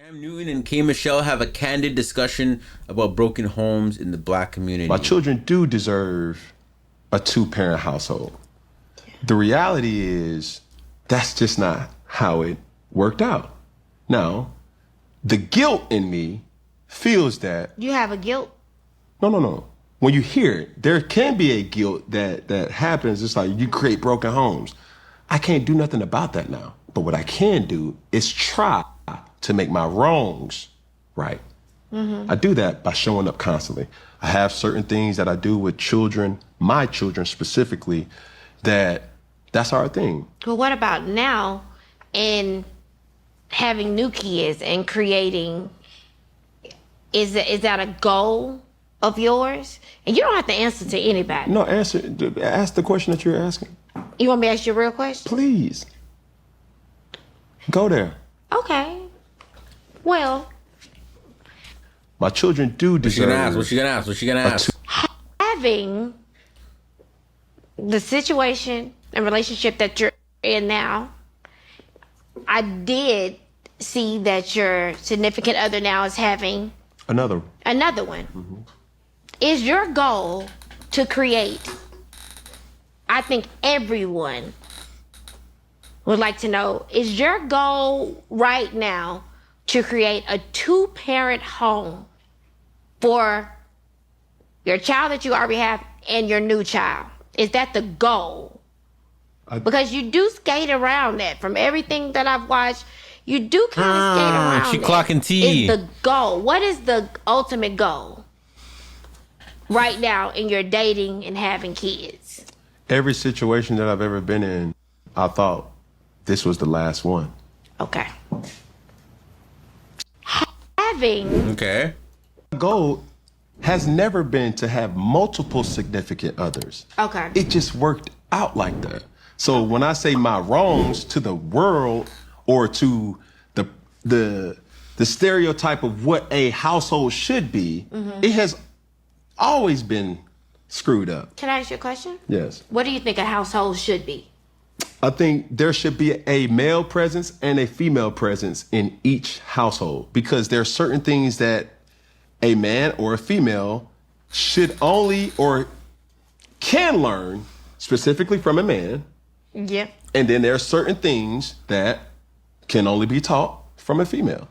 Cam Newton and K. Michelle have a candid discussion about broken homes in the black community. My children do deserve a two-parent household. The reality is that's just not how it worked out. Now, the guilt in me feels that... You have a guilt? No. When you hear it, there can be a guilt that happens. It's like you create broken homes. I can't do nothing about that now. But what I can do is try to make my wrongs right. I do that by showing up constantly. I have certain things that I do with children, my children specifically, that's our thing. But what about now in having new kids and creating, is that a goal of yours? And you don't have to answer to anybody. No, ask the question that you're asking. You want me to ask you a real question? Please. Go there. Okay. Well, my children do deserve... What's she gonna ask? Having the situation and relationship that you're in now, I did see that your significant other now is having another one. Mm-hmm. Is your goal to create? I think everyone would like to know, is your goal right now to create a two-parent home for your child that you already have and your new child? Is that the goal? Because you do skate around that. From everything that I've watched, you do kind of skate around she clocking T. Is the goal? What is the ultimate goal right now in your dating and having kids? Every situation that I've ever been in, I thought this was the last one. Okay. Okay. The goal has never been to have multiple significant others. Okay. It just worked out like that. So when I say my wrongs to the world or to the stereotype of what a household should be, it has always been screwed up. Can I ask you a question? Yes. What do you think a household should be? I think there should be a male presence and a female presence in each household, because there are certain things that a man or a female should only or can learn specifically from a man. Yeah. And then there are certain things that can only be taught from a female.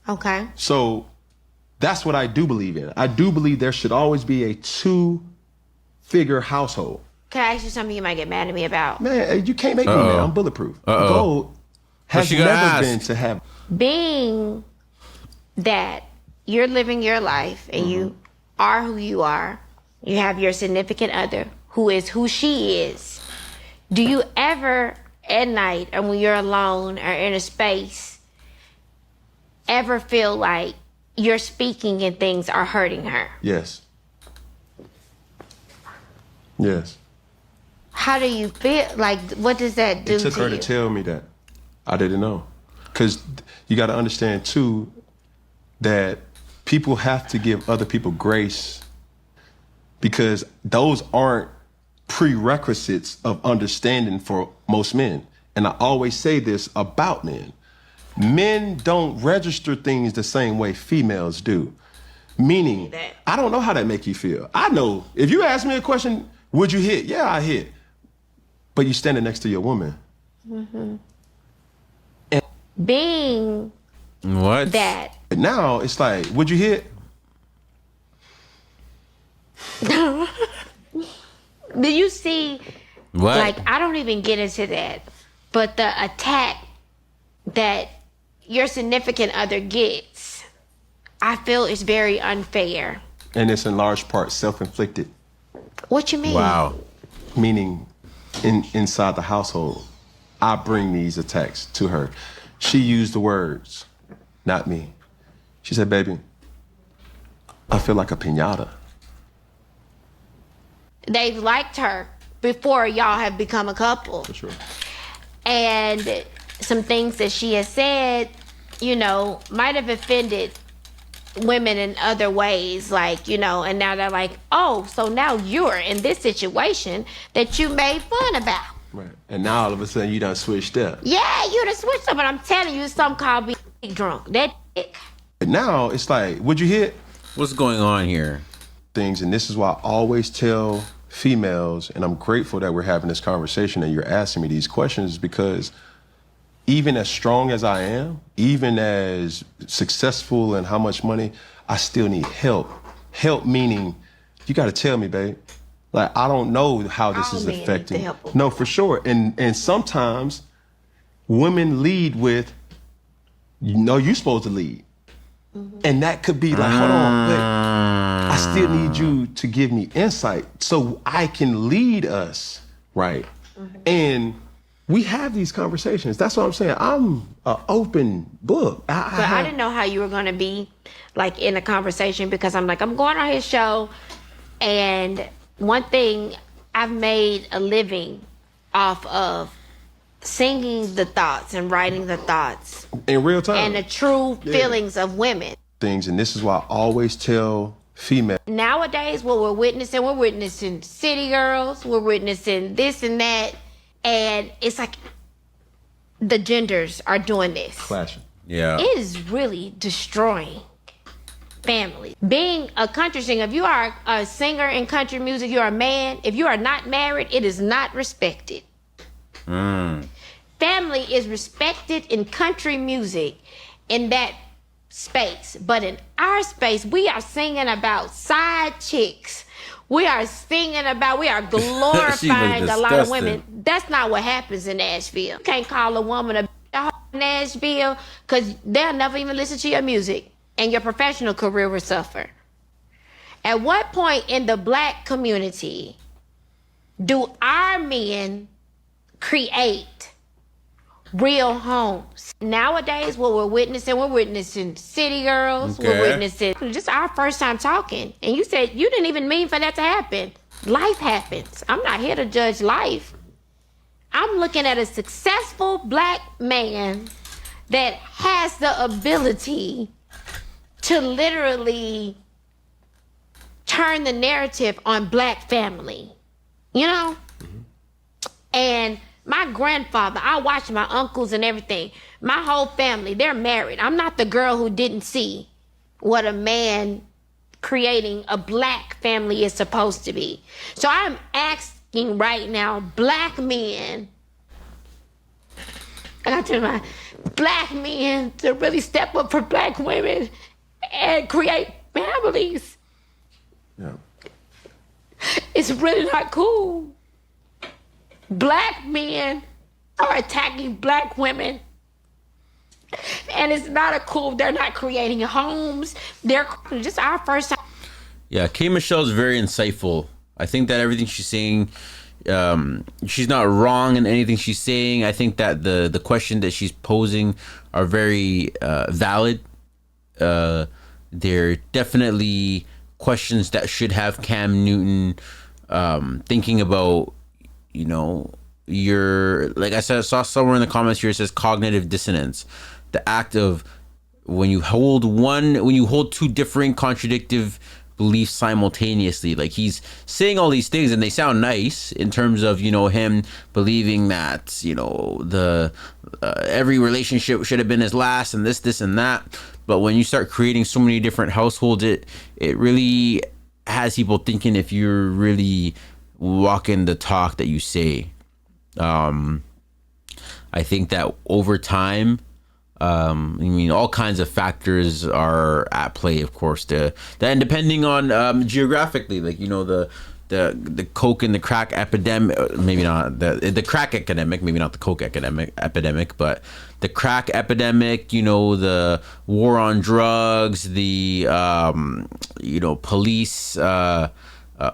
Okay. So that's what I do believe in. I do believe there should always be a two-figure household. Can I ask you something you might get mad at me about? Man, you can't make me mad. I'm bulletproof. The goal has never been to have... Being that you're living your life and you are who you are, you have your significant other who is who she is. Do you ever at night or when you're alone or in a space ever feel like you're speaking and things are hurting her? Yes. Yes. How do you feel? Like, what does that do to you? It took her to tell me that. I didn't know. Because you got to understand, too, that people have to give other people grace, because those aren't prerequisites of understanding for most men. And I always say this about men. Men don't register things the same way females do. Meaning, I don't know how that make you feel. I know. If you ask me a question, would you hit? Yeah, I hit. But you standing next to your woman. And being what? That. Now it's like, would you hit? Do you see? What? Like, I don't even get into that. But the attack that your significant other gets, I feel is very unfair. And it's in large part self-inflicted. What you mean? Wow. Meaning, inside the household, I bring these attacks to her. She used the words, not me. She said, baby, I feel like a piñata. They've liked her before y'all have become a couple. For sure. And some things that she has said, you know, might have offended women in other ways, like, you know, and now they're like, oh, so now you're in this situation that you made fun about. Right. And now all of a sudden you done switched up. Yeah, you done switched up, but I'm telling you, it's something called drunk. That dick. Now it's like, would you hit What's going on here? things? And this is why I always tell females, and I'm grateful that we're having this conversation and you're asking me these questions, because even as strong as I am, even as successful and how much money, I still need help. Help meaning, you got to tell me, babe. Like, I don't know how this is affecting. No, for sure. And sometimes women lead with, you're supposed to lead. Mm-hmm. And that could be like, hold on, wait. I still need you to give me insight so I can lead us, right? Mm-hmm. And we have these conversations. That's what I'm saying. I'm an open book. I didn't know how you were going to be like in a conversation, because I'm like, I'm going on his show, and one thing, I've made a living off of singing the thoughts and writing the thoughts in real time and the true feelings of women. Things, and this is why I always tell females. Nowadays, what we're witnessing city girls, we're witnessing this and that, and it's like the genders are doing this. Clashing. Yeah. It is really destroying family. Being a country singer, if you are a singer in country music, you're a man. If you are not married, it is not respected. Family is respected in country music in that space. But in our space, we are singing about side chicks. We are glorifying a lot of women. That's not what happens in Nashville. You can't call a woman a in Nashville, because they'll never even listen to your music, and your professional career will suffer. At what point in the Black community do our men create real homes? Nowadays, what we're witnessing city girls, we're witnessing just our first time talking. And you said you didn't even mean for that to happen. Life happens. I'm not here to judge life. I'm looking at a successful Black man that has the ability to literally turn the narrative on Black family, you know? Mm-hmm. And my grandfather, I watched my uncles and everything. My whole family, they're married. I'm not the girl who didn't see what a man creating a Black family is supposed to be. So I'm asking right now, Black men, and I tell my Black men to really step up for Black women and create families. Yeah. It's really not cool. Black men are attacking Black women. And it's not cool. They're not creating homes. They're just our first time. Yeah, K. Michelle's very insightful. I think that everything she's saying, she's not wrong in anything she's saying. I think that the question that she's posing are very valid. They're definitely questions that should have Cam Newton thinking about, you know, like I said, I saw somewhere in the comments here, it says cognitive dissonance. The act of when you hold two different contradictive beliefs simultaneously. Like, he's saying all these things and they sound nice in terms of, you know, him believing that, you know, the every relationship should have been his last and this and that. But when you start creating so many different households, it really has people thinking if you're really walking the talk that you say. I think that over time, I mean, all kinds of factors are at play, of course. And depending on geographically, like, you know, the coke and the crack epidemic, maybe not the crack epidemic, maybe not the coke epidemic, but the crack epidemic, you know, the war on drugs, the you know, police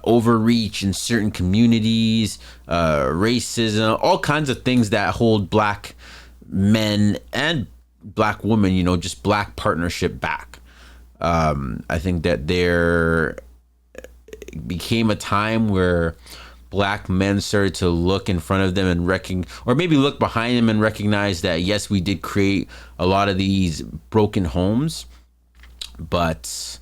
overreach in certain communities, racism, all kinds of things that hold Black men and Black women, you know, just Black partnership back. I think that there became a time where Black men started to look in front of them and or maybe look behind them and recognize that, yes, we did create a lot of these broken homes, but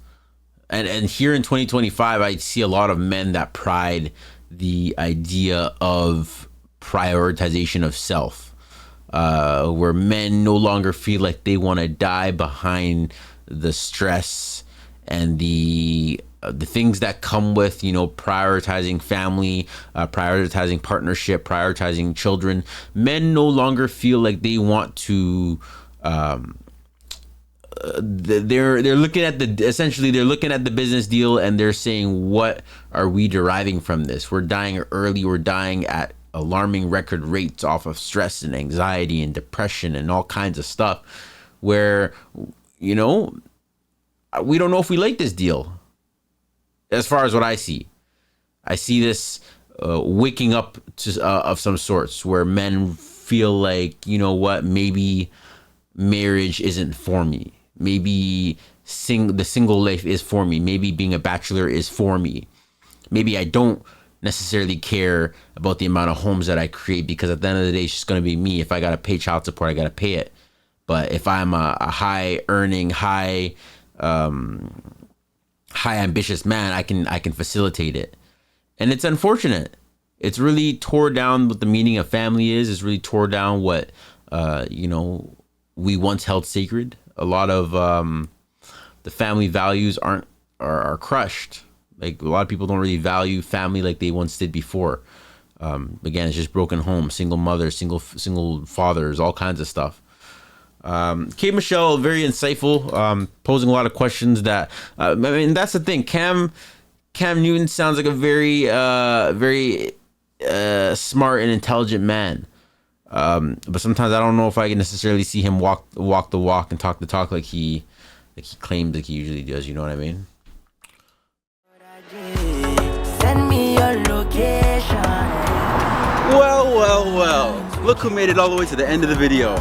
and here in 2025, I see a lot of men that pride the idea of prioritization of self. where men no longer feel like they want to die behind the stress and the things that come with, you know, prioritizing family, prioritizing partnership, prioritizing children. Men no longer feel like they want to. They're looking at they're looking at the business deal and they're saying, what are we deriving from this? We're dying early. We're dying at alarming record rates off of stress and anxiety and depression and all kinds of stuff, where, you know, we don't know if we like this deal. As far as what I see this waking up to of some sorts, where men feel like, you know what, maybe marriage isn't for me. Maybe the single life is for me. Maybe being a bachelor is for me. Maybe I don't necessarily care about the amount of homes that I create, because at the end of the day, it's just going to be me. If I got to pay child support, I got to pay it. But if I'm a high earning, high ambitious man, I can facilitate it. And it's unfortunate. It's really tore down what the meaning of family is. It's really tore down what, you know, we once held sacred. A lot of the family values are crushed. Like, a lot of people don't really value family like they once did before. Again, it's just broken homes, single mothers, single fathers, all kinds of stuff. Kate Michelle, very insightful, posing a lot of questions that, I mean, that's the thing. Cam Newton sounds like a very smart and intelligent man. But sometimes I don't know if I can necessarily see him walk the walk and talk the talk like he claims like he usually does. You know what I mean? Send me your location. Well. Look who made it all the way to the end of the video.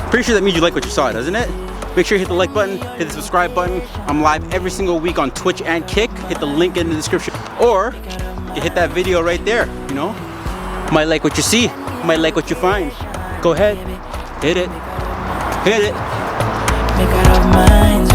Pretty sure that means you like what you saw, doesn't it? Make sure you hit the like button, hit the subscribe button. I'm live every single week on Twitch and Kick. Hit the link in the description. Or you hit that video right there, you know? Might like what you see, might like what you find. Go ahead, hit it. Make out of minds.